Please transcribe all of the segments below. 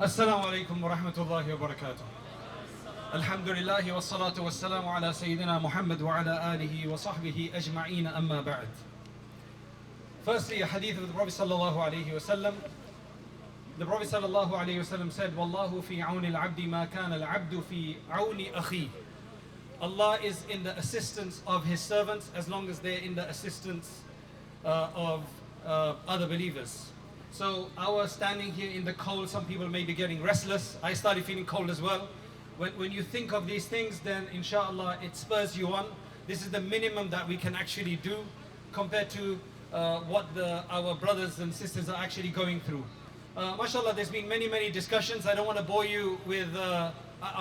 Assalamu alaikum wa rahmatullahi wa barakatuh. Alhamdulillahi wa salatu wa salamu ala Sayyidina Muhammad wa ala alihi wa sahbihi ajma'een amma ba'd. Firstly, a hadith of the Prophet sallallahu alayhi wa sallam. The Prophet sallallahu alayhi wa sallam said, Wallahu fi awni al-abdi ma kana al-abdu fi awni akhi. Allah is in the assistance of His servants as long as they're in the assistance of other believers. So our standing here in the cold, some people may be getting restless. I started feeling cold as well. When you think of these things, then inshallah it spurs you on. This is the minimum that we can actually do compared to what our brothers and sisters are actually going through. MashaAllah, there's been many discussions. I don't want to bore you with, I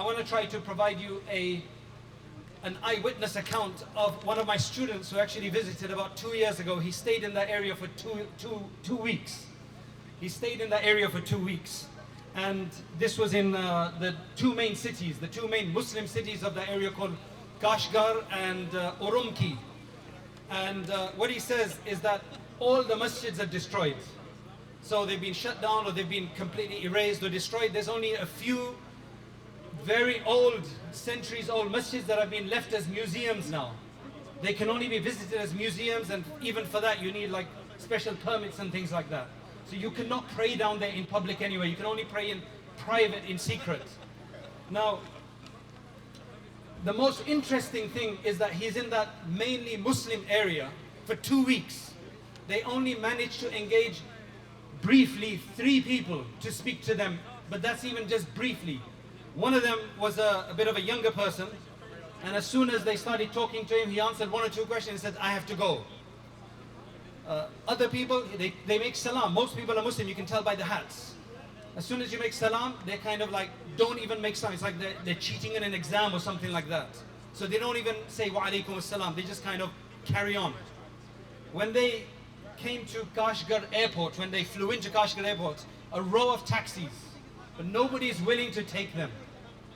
want to try to provide you an eyewitness account of one of my students who actually visited about 2 years ago. He stayed in that area for two weeks. He stayed in that area for 2 weeks. And this was in the two main cities, the two main Muslim cities of the area called Kashgar and Urumqi. And what he says is that all the masjids are destroyed. So they've been shut down or they've been completely erased or destroyed. There's only a few very old, centuries old masjids that have been left as museums now. They can only be visited as museums, and even for that you need like special permits and things like that. So you cannot pray down there in public anyway. You can only pray in private, in secret. Now, the most interesting thing is that he's in that mainly Muslim area for 2 weeks. They only managed to engage briefly 3 people to speak to them, but that's even just briefly. One of them was a bit of a younger person, and as soon as they started talking to him, he answered 1 or 2 questions and said, I have to go. Other people, they make salam. Most people are Muslim, you can tell by the hats. As soon as you make salam, they kind of like don't even make salam. It's like they're cheating in an exam or something like that. So they don't even say wa alaikum assalam, they just kind of carry on. When they came to Kashgar airport, when they flew into Kashgar airport, a row of taxis, but nobody is willing to take them.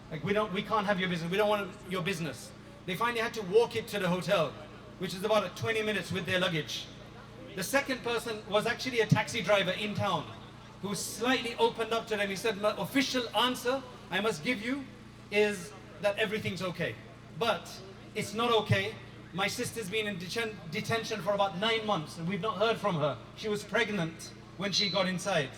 Like we can't have your business, we don't want your business. They finally had to walk it to the hotel, which is about 20 minutes with their luggage. The second person was actually a taxi driver in town who slightly opened up to them. He said, my official answer I must give you is that everything's okay. But it's not okay. My sister's been in detention for about 9 months and we've not heard from her. She was pregnant when she got inside.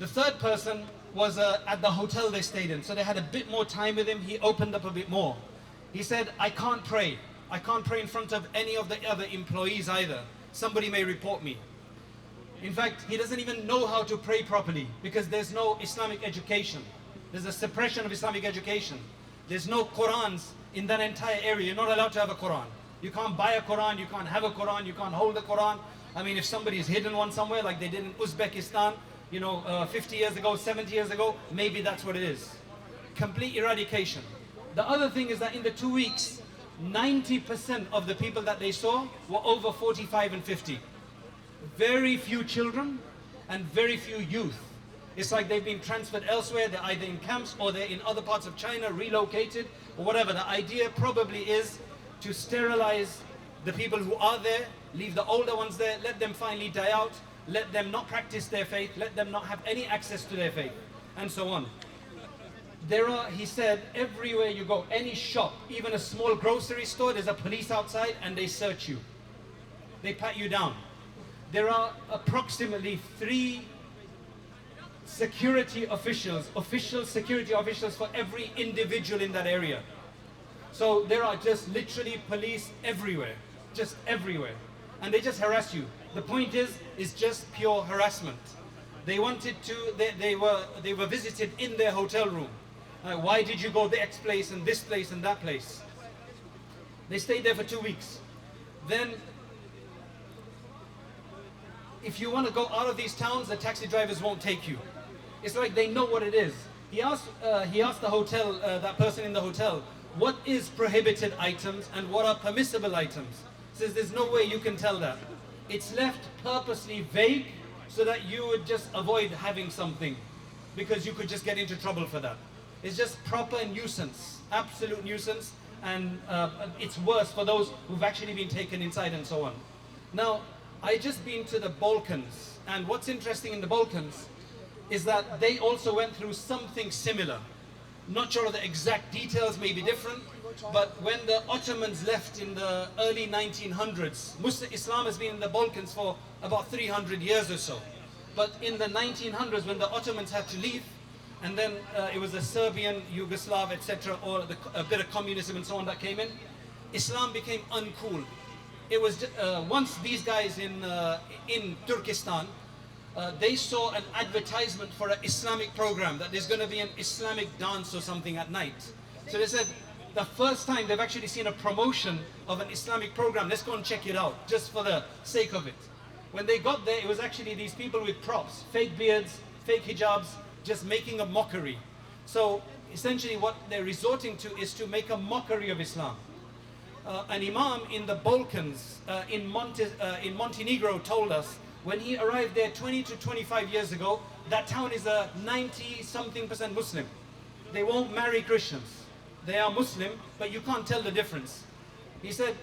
The third person was at the hotel they stayed in. So they had a bit more time with him. He opened up a bit more. He said, I can't pray. I can't pray in front of any of the other employees either. Somebody may report me. In fact, he doesn't even know how to pray properly because there's no Islamic education. There's a suppression of Islamic education. There's no Qurans in that entire area. You're not allowed to have a Quran. You can't buy a Quran, you can't have a Quran, you can't hold a Quran. I mean, if somebody has hidden one somewhere like they did in Uzbekistan, 50 years ago, 70 years ago, maybe that's what it is. Complete eradication. The other thing is that in the 2 weeks, 90% of the people that they saw were over 45 and 50. Very few children and very few youth. It's like they've been transferred elsewhere. They're either in camps or they're in other parts of China, relocated or whatever. The idea probably is to sterilize the people who are there, leave the older ones there, let them finally die out, let them not practice their faith, let them not have any access to their faith, and so on. There are, he said, everywhere you go, any shop, even a small grocery store, there's a police outside and they search you. They pat you down. There are approximately 3 security officials, official security officials for every individual in that area. So there are just literally police everywhere, just everywhere. And they just harass you. The point is, it's just pure harassment. They wanted to, they were visited in their hotel room. Why did you go this place and that place? They stayed there for 2 weeks. Then, if you want to go out of these towns, the taxi drivers won't take you. It's like they know what it is. He asked the hotel, that person in the hotel, what is prohibited items and what are permissible items? He says there's no way you can tell that. It's left purposely vague so that you would just avoid having something because you could just get into trouble for that. It's just proper nuisance, absolute nuisance, and it's worse for those who've actually been taken inside and so on. Now, I just been to the Balkans, and what's interesting in the Balkans is that they also went through something similar. Not sure of the exact details, may be different, but when the Ottomans left in the early 1900s, Islam has been in the Balkans for about 300 years or so. But in the 1900s, when the Ottomans had to leave, and then it was the Serbian, Yugoslav, etc., or a bit of communism and so on that came in, Islam became uncool. It was once these guys in Turkestan, they saw an advertisement for an Islamic program, that there's going to be an Islamic dance or something at night. So they said, the first time they've actually seen a promotion of an Islamic program, let's go and check it out, just for the sake of it. When they got there, it was actually these people with props, fake beards, fake hijabs, just making a mockery. So essentially what they're resorting to is to make a mockery of Islam. An imam in the Balkans, in Montenegro, told us when he arrived there 20 to 25 years ago, that town is a 90-something% Muslim. They won't marry Christians. They are Muslim, but you can't tell the difference. He said,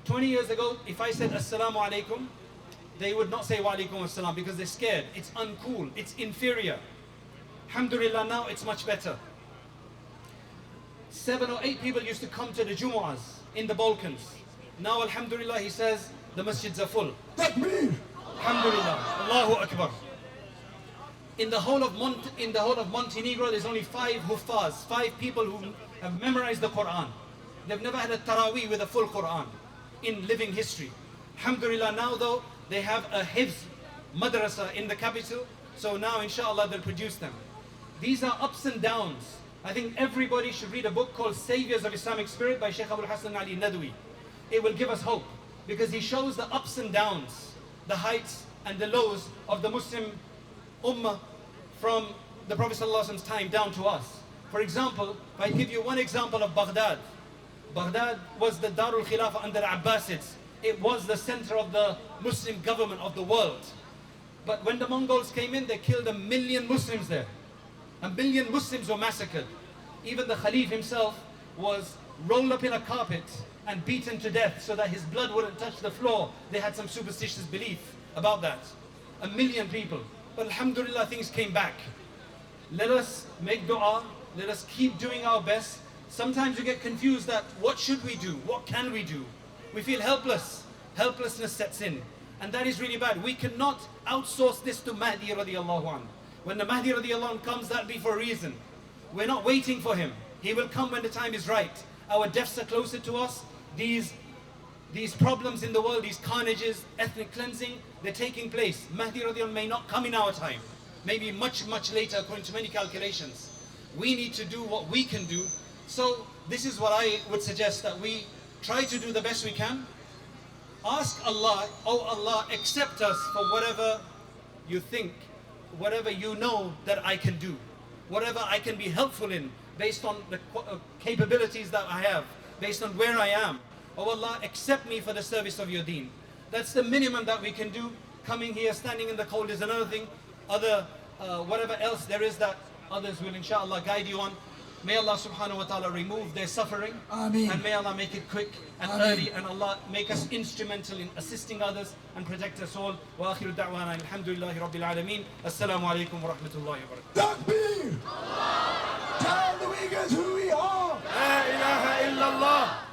20 years ago, if I said Assalamu alaikum, they would not say Wa alaikum assalam because they're scared. It's uncool, it's inferior. Alhamdulillah, now it's much better. 7 or 8 people used to come to the Jumu'ahs in the Balkans. Now, alhamdulillah, he says, the masjids are full. Takbir! Alhamdulillah, Allahu Akbar. In the whole of Montenegro, there's only 5 huffaz, 5 people who have memorized the Quran. They've never had a taraweeh with a full Quran in living history. Alhamdulillah, now though, they have a hifz madrasa in the capital, so now inshallah they'll produce them. These are ups and downs. I think everybody should read a book called Saviors of Islamic Spirit by Sheikh Abul Hassan Ali Nadwi. It will give us hope, because he shows the ups and downs, the heights and the lows of the Muslim Ummah from the Prophet ﷺ's time down to us. For example, if I give you one example of Baghdad. Baghdad was the Darul Khilafah under the Abbasids. It was the center of the Muslim government of the world. But when the Mongols came in, they killed 1 million Muslims there. 1 million Muslims were massacred. Even the Khalif himself was rolled up in a carpet and beaten to death so that his blood wouldn't touch the floor. They had some superstitious belief about that. 1 million people. But alhamdulillah, things came back. Let us make dua. Let us keep doing our best. Sometimes we get confused that what should we do? What can we do? We feel helpless. Helplessness sets in. And that is really bad. We cannot outsource this to Mahdi radiallahu anh. When the Mahdi radiallahu anh comes, that'll be for a reason. We're not waiting for him. He will come when the time is right. Our deaths are closer to us. These problems in the world, these carnages, ethnic cleansing, they're taking place. Mahdi radiallahu anh may not come in our time. Maybe much, much later according to many calculations. We need to do what we can do. So this is what I would suggest, that we try to do the best we can. Ask Allah, oh Allah, accept us for whatever you think, whatever you know that I can do, whatever I can be helpful in, based on the capabilities that I have, based on where I am. Oh Allah, accept me for the service of your deen. That's the minimum that we can do. Coming here, standing in the cold is another thing. Whatever else there is that others will inshallah guide you on. May Allah subhanahu wa ta'ala remove their suffering. Ameen. And may Allah make it quick and early, and Allah make us instrumental in assisting others and protect us all. Wa akhiru da'wana alhamdulillahi rabbil alameen. Assalamu alaikum wa rahmatullahi wa barakatuh. Takbir! Tell the Uyghurs who we are! La ilaha illallah.